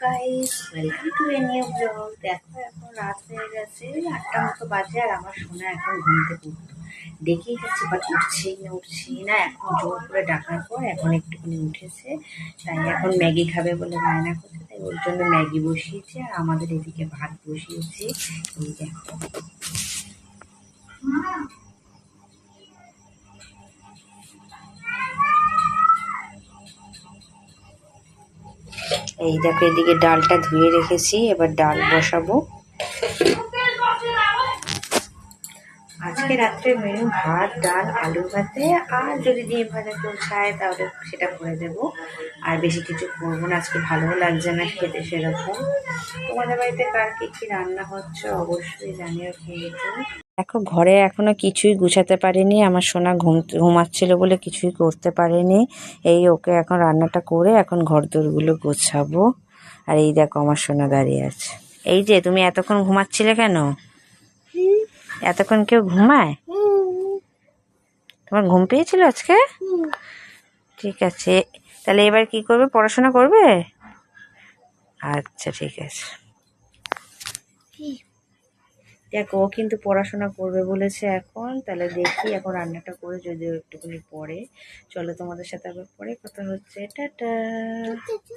Guys, welcome to a new blog. দেখো এখন রাত হয়ে গেছে, 8টা মতো বাজে, আর আমার সোনা এখন ঘুম থেকে উঠতো, ডেকেই যাচ্ছে বাট উঠছেই না। এখন জোর করে ডাকার পর এখন একটুখানি উঠেছে, তাই এখন ম্যাগি খাবে বলে বায়না করছে, তাই ওর জন্য ম্যাগি বসিয়েছি আর আমাদের এদিকে ভাত বসিয়েছি। এই দেখো, এই দেখো এদিকে ডালটা ধুয়ে রেখেছি, এবার ডাল বসাবো। আজকে রাত্রে মেনু ভাত, ডাল, আলু ভাতে, আর যদি ডিম ভাজা কেউ চায় তাহলে সেটা করে দেবো। আর বেশি কিছু করবো না, আজকে ভালোও লাগছে না খেতে সেরকম। তোমাদের বাড়িতে কার কি রান্না হচ্ছে অবশ্যই জানিও খেয়েছি। দেখো ঘরে এখনো কিছুই গুছাতে পারিনি, আমার সোনা ঘুমাচ্ছিল বলে কিছুই করতে পারিনি। এই ওকে এখন রান্নাটা করে এখন ঘরদোরগুলো গোছাবো। আর এই দেখো আমার সোনা দাঁড়িয়ে আছে। এই যে তুমি এতক্ষণ ঘুমাচ্ছিলে কেন? এতক্ষণ কেউ ঘুমায়? তোমার ঘুম পেয়েছিল আজকে? ঠিক আছে, তাহলে এবার কি করবে? পড়াশোনা করবে? আচ্ছা ঠিক আছে। দেখো ও কিন্তু পড়াশোনা করবে বলেছে এখন, তাহলে দেখি এখন রান্নাটা করে যদিও একটুখানি পরে। চলো তোমাদের সাথে আবার পরে কথা হচ্ছে, টাটা।